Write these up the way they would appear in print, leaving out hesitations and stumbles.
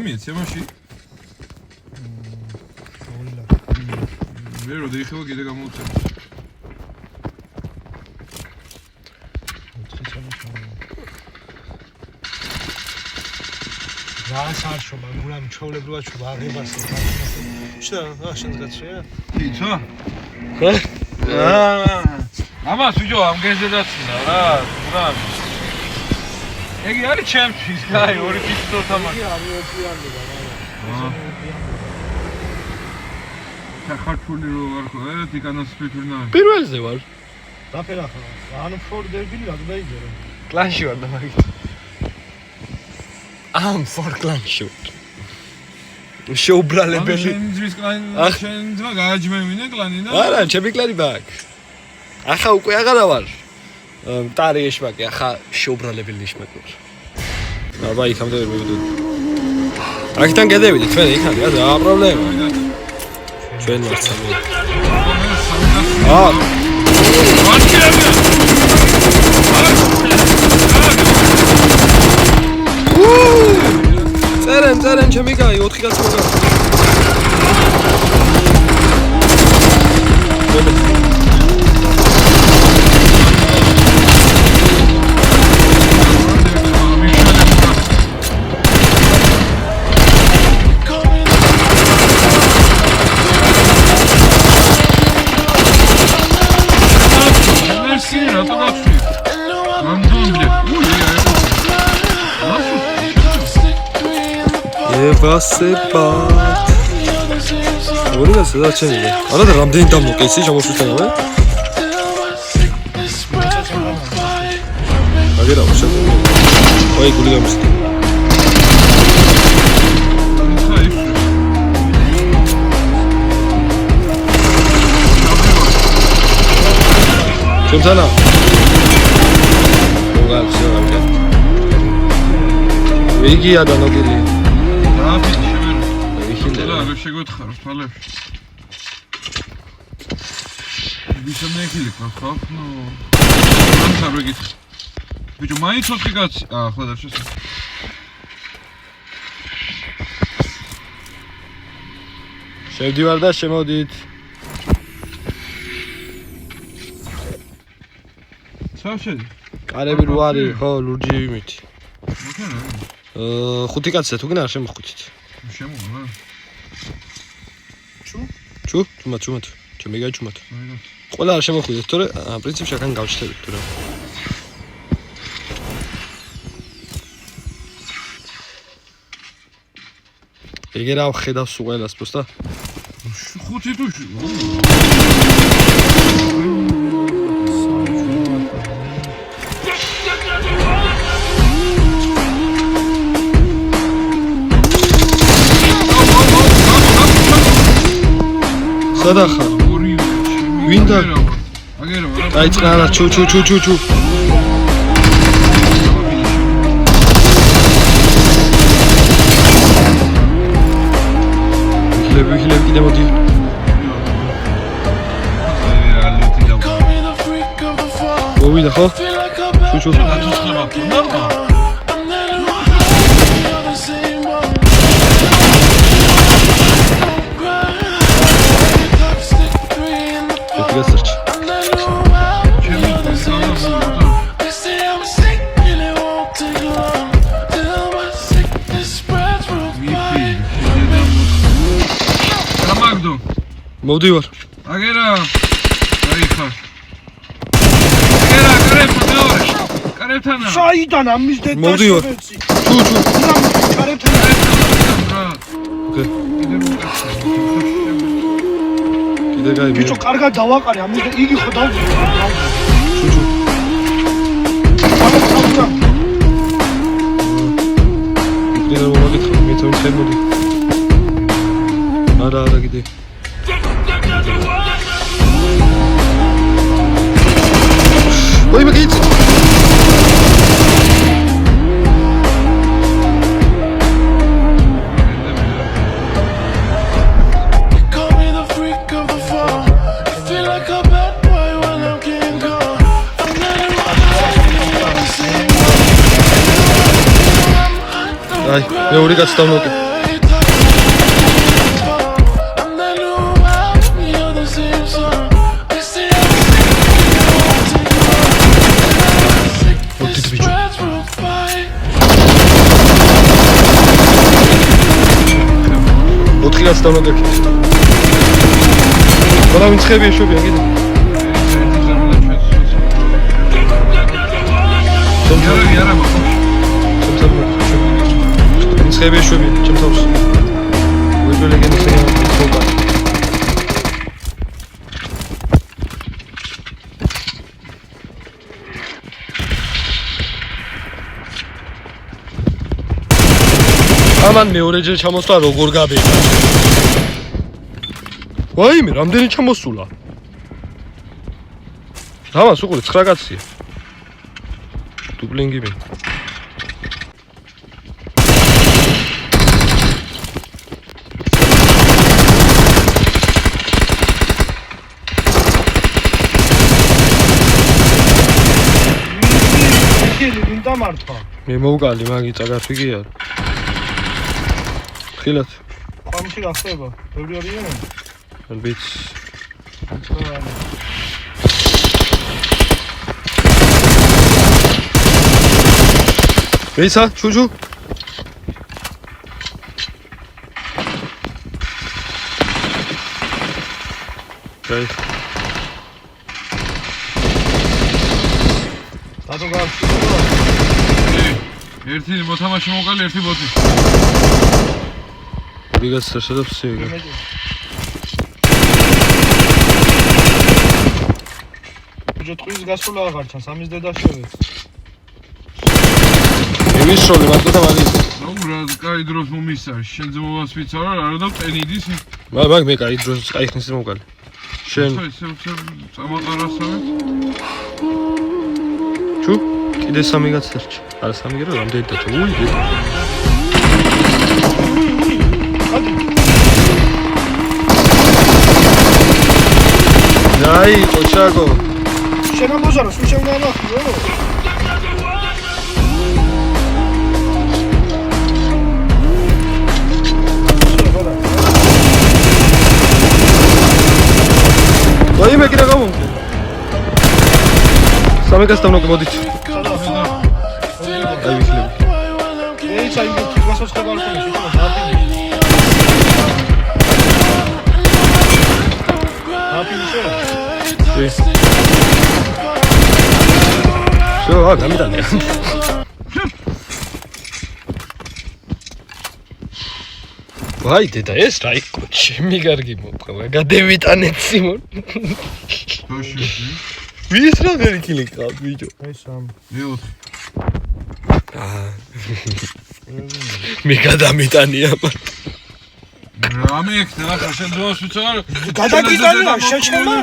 მიეცე მაშინ? მე რო დაიხევა კიდე გამოვწერე. Rahatsız buram çoğulebruva çubuğa ağrıyabasın. İşte aşınız kaçıyor. Hiço? He? Ama sucu am gezedasın da. Buram. Egi ari champions guy or pistol tamam. Sakartfuli ro var ko, tikanas peturna. პირველზე ვარ. დაფერა ხო? ანუ ფორ დერბილი გადაიძე რომ. კლანში ვარ და მაგით. ამ ფორ კლანში. შეუბრალებელი. შენ ძმა გააჯმევინე კლანი და? არა, ჩემი კლანი ბაკ. ახლა უკვე აღარა ვარ. ტარი ეშმაკი, ახლა შეუბრალებელი ეშმაკი ვარ. აბა იქამდე ვერ მივიდოდი. აქიდან გადავიდეთ, მე იქამდე, რა პრობლემა. ჩვენ ვართ სამი. წერენ ჩემი კაი 4 კაცი მოგა. Evasebad. Orada sıra çekiyor. Arada ramden damlo kesi çamaşırdan ama. Hadi ra başla. Oy guli gelmiş. Kim sana? Oğlan bir şey var ya. Vegi ya da ne geliyor? რა შეგოთხარ თვალებს ვისამე ეხილი ხო? ნუ ამსა რო გიქ ბიჭო მაინც 4 კაცი ახლა და შესა შევდივარ და შემოდით საერთოდ კარები რო არის ხო ლურჯი იმით მოკენა 5 კაცია თუ გინდა შემოხვიდით შემოვა ჩუ ჩუმათ ჩემი გაიჩუმათ ყველა არ შემოხვიდეთ თორე პრინციპში აქან გავჩნდებით თუ რა ეგ რა ხედავს ყველას პროსტა 5 თუში სადახა ვინდა დაიწყნა რა ჩუ ვიხილებ კიდე მოდი მოვიდა ხო ჩუ Search. მოვდივარ. აგერა. დაიხარ. აგერა, კარებთან. საიდან ამის დედა მოვდივარ. ჩუ. კარებთან. ოკეი. კიდე გაიგე. ბიჭო, კარგად დავაყარე, ამის იგი ხო დავჭი. ჩუ. კიდე მოვაკითხე, მე თვითონ შემოდი. არა კიდე. Ой, бегите! Ай, я урикать ставлю. 4 კაცი დავნოდებით. ყველა ვინცხებია შობია კიდე. Яра, ვინცხებია შობია, ჩემ თავს. ვიბრე ლეგენდის ეგა. ამან მეორეჯერ ჩამოსვლა როგორ გაბედა. ვაიმე, რამდენი ჩამოსულა? ამას უყურე 9 კაცია. დუბლინგი მე. ვინ დამართვა? მე მოვგალი მაგიცა გაფიგია. ხილად. ამში გახდება. ბევრი არიან? ალბეთ. ვისა, ჩუჩუ? კაი. დადო გავხსნა. ერთი მოთამაშე მოვყალი, ერთი ბოტი. ვიღაცა შედაფსე ვიღა. ჯოტყვის გასულა აღარ ჩანს, ამის დედა შევეც. იმის შოლი მაგოთა მაგის. ნუ რა, კაი დროს მომისა, შენზე მოვასვიცარო, არა და ყენიდის. მაგ მე კაი დროს კაი ხნის მოვგალი. შენ წამოყარასავე. ჩუ? კიდე 3 გაცდარჩი. არა 3 გერო რამდენი და თუ უი. აი, ოჩაგო. შენ ამბოზარო, სულ შენ გამახიო. აი მე კიდე გამო. სამეგას დამნოკი მოდით. აი ვიხლები. ეი საინგე თვასოს ხება არ ხომ შეიძლება დაფინი. დაფინიშე. შო, გამიტანე. ვაი დედა ეს რა იყო ჩემი კარგი მოყვა გადევიტანეთ სიმონ ბოში ვის რა ვერკილი ყავ ბიჭო აი სამ მე 4 მე გადამიტანია რამე ექნა ხა შენ ძოს ვიცარ გადაგიტანია შეჩემა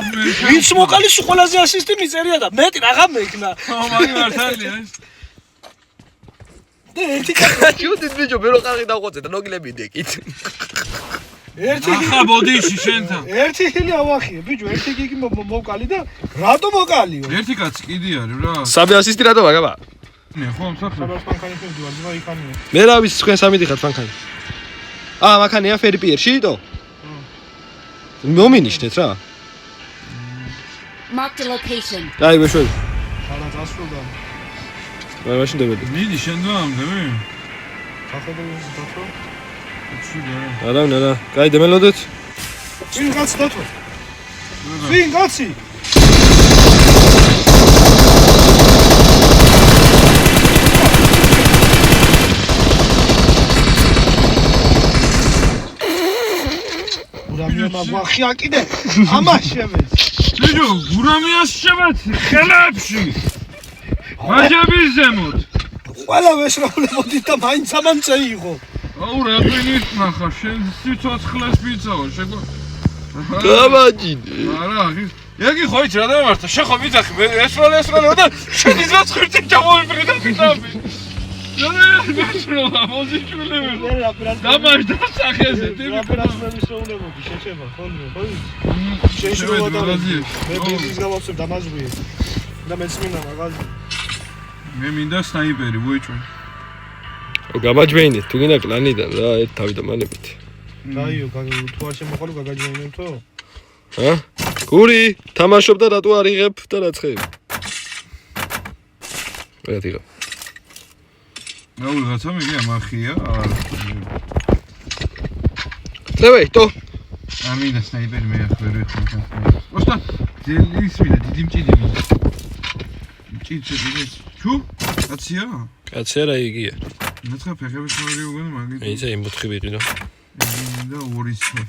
ვინც მოკალის ყველაზე ასისტი მიწერია და მეტი რაღა მექნა მაგი მართალია ეს ერთი კაცი ჩუდით ბიჭო მე რო ყაღი დავყოცე და ნოგილები დეკით ერთი ახლა ბოდიში შენთან ერთი ხილი ავახიე ბიჭო ერთი გიგი მოვკალი და რატო მოკალიო ერთი კაცი კიდე არის რა სამი ასისტი რატო მაგაბა მე ხომ საფრთხე საბას ფანქანი ხდება ძმა იქანია მე რა ვის თქვენ სამი დიხართ ფანქანი მაქანია ფერი პირში იტო მომინიშნეთ რა Mark the location. აი ვეშველი არა დასრულდა აი მაშინ დებედი მიდი შენ ძამამდე მე ხახედებს დათო არა კაი დემელოდეთ ვინ კაცი დათო ვინ კაცი ურამია მაგვახია კიდე ამაშევეს ბიჭო გურამიას შევეცი ხელებში მაჯების ზემოთ ყველა ვესროლებოდი და მაინც ამან წეიღო აუ რა ვინით ნახა შენ სიცოცხლეს ვიცავ შეგო გამაჯინე არა იგი ხო იცი რა დამართა შენ ხო ვიძახი მე ესროლე და შენ იზაც ხერხი ჩამოვიფრე და ვიტავი რა მოზიჩულები დამართა სახეზე რა პრასმენი შეულებოდი შეჩება ხოლმე ხო შეშროვა და მე ბიზნეს გავაცებ დამაზღვიე და მეც მინდა მაგაზი მე მინდა სნაიპერი ვუეჭვენ გამაჯვენით თუ გინდა კლანიდან რა ერთ თავი და მანებით დაიო თუ არ შემოყალო გაგაჯვენებთო გური თამაშობ და რატო არ იღებ და რაცხებ რა დიღა აუ რაღაცა მიგე ამახია Давай, то. ამინდა სნაიპერი მე ახ ვერ ვიხმარ. ოსტა ძელი ისმიდა დიდი მჭიდი. მჭიდზე დიდი. ჩუ? კაცია? კაცია რა იგია. ნაცხა ფეხების მორი უგონი მაგით. ისა იმ მოთხი ვიყიდო. და ორი სო.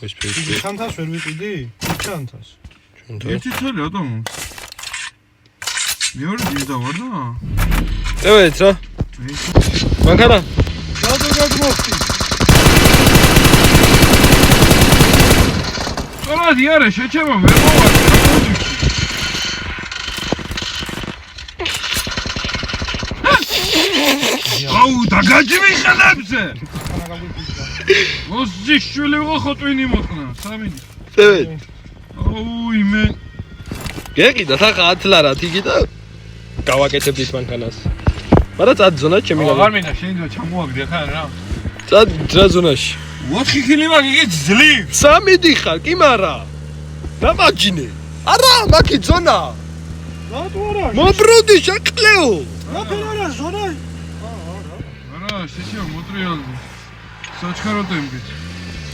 ის იგი პირი. ხანთას ვერ ვიყიდი? ხანთას. ერთი თელი ატომ. მეორე დიდა ვარ და? დავეთ რა. მანქანა. გადმოხდი. სწორად იარე შეჩება ვერ მოვარ. აუ დაგაჯვი ხელებზე. ოსი შვილი ხოტვინი მოხნა. სამინი. დავეთ. აუ იმე. გეკიდა ხა ათლარა თიგი და გავაკეთებდით მანქანას. მაგრამ წად ზონა ჩემი გაგა. აღარ მინდა შეიძლება ჩამოაგდე ხარ რა. წად რა ზონაში? 4 ხილი მაგიგე ძლივ. სამი დიხარ, კი მარა. დამაჯინე. არა, მაკი ზონა. რატო არა? მობრუნდი შეკლეო. რატო არა ზონა? არა, შეშია მოტრიალდი. საჩქაროთ ემგეთ.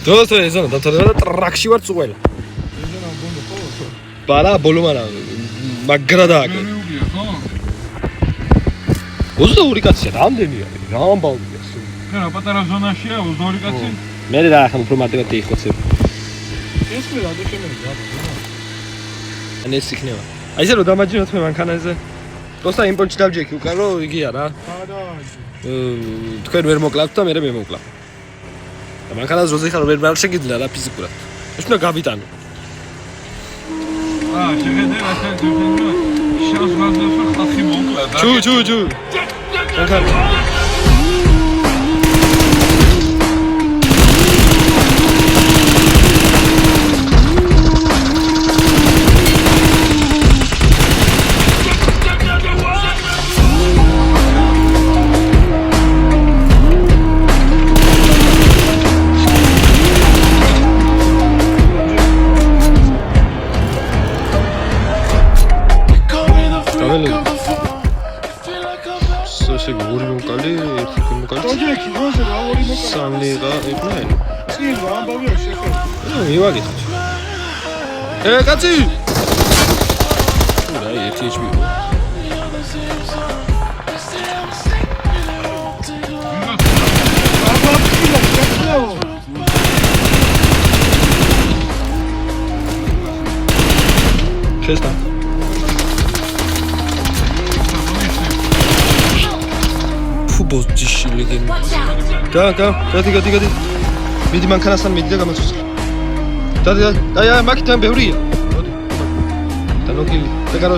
დოსე ზონა, და ტრაქში ვარ წუყველა. ზონა ბოლო ხო? ბარა ბოლო მარა. მაგრა დააკე. მე უგია ხო? 22 კაცია, რამდენია? რა ამბავია? რა პატარა ზონაშია 22 კაცი? მე რა ახლა უფრო მარტივად იხოცებ. ეს მე რატო შემიძლია? ან ეს იქნება. აი ესე რომ დამაჯინოთ მე მანქანაზე. პროსტა იმპორტში დავჯექი უკან რომ იგია რა. არა. თქვენ ვერ მოკლავთ და მე მოვკლავ. და მანქანას როზე ხარ ვერ შეგიძლია რა ფიზიკურად. ეს უნდა გავიტანო. შეხედე რა შეიძლება შავს გაზაფა ხალხი მოკლა და ჩუ. მანქანა. პროექტი როზე რა ორი მოკლა. სამი რა იყვნენ? წინ რა ამბავია შეხედე. მივაგეთ. კაცი! რა ერთი HP. შეესტა. ფუბოს ჯიში ლეგენდი. გადი. მიდი მანქანასთან მიდი და გამოცოს. და მაგთან ბევრია. მოდი. და ნოკილი. და გარო.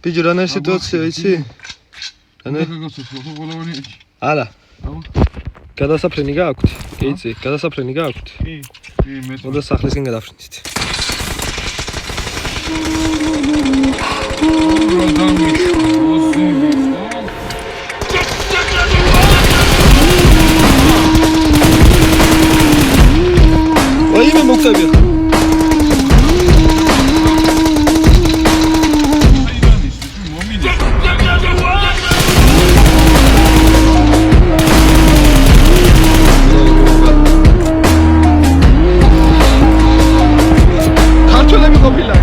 ბიჭო რა ნა სიტუაცია იცი? რანა? არა. გადასაფრენი გააქვთ? კი იცი, გადასაფრენი გააქვთ? კი. მე მოდა სახლისკენ გადაფრინდით. აი მე მოხდები ხა. ქართველები ყოფილა.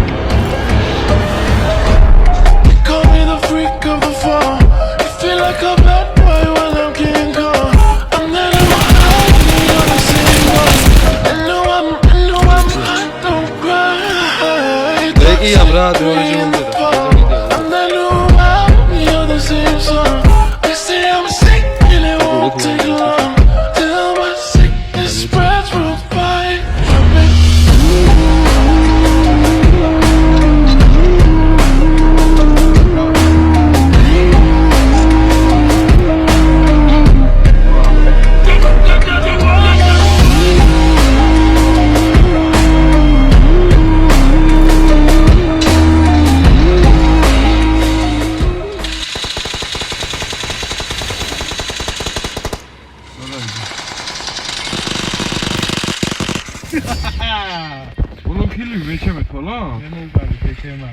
ბოლო ხილი მე შემეთვალა? მე მოვგარი ქექემა.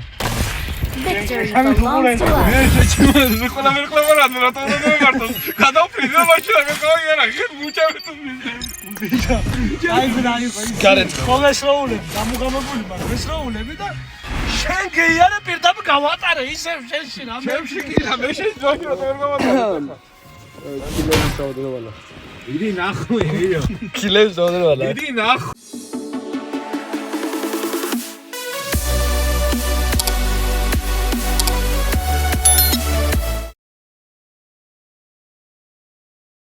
Victory belongs to us. მე ყველა მერკლავარ რა თქმა უნდა გადავფრინდა მაშინ რა გავიგე რა ხეთ მუჭავეთ აი ზრაი გარეთ ხოლმე შროულები დამუგამებული მაგრამ ეს შროულები და შენ გეიარე პირდაპირ გავატარე ისევ შენში რა ჩემში კი რა მე შენ ძველი რა ვერ გავატარე კილოების დაუდროვალა იდი ნახო ერიო კილოების დაუდროვალა დიდი ნახ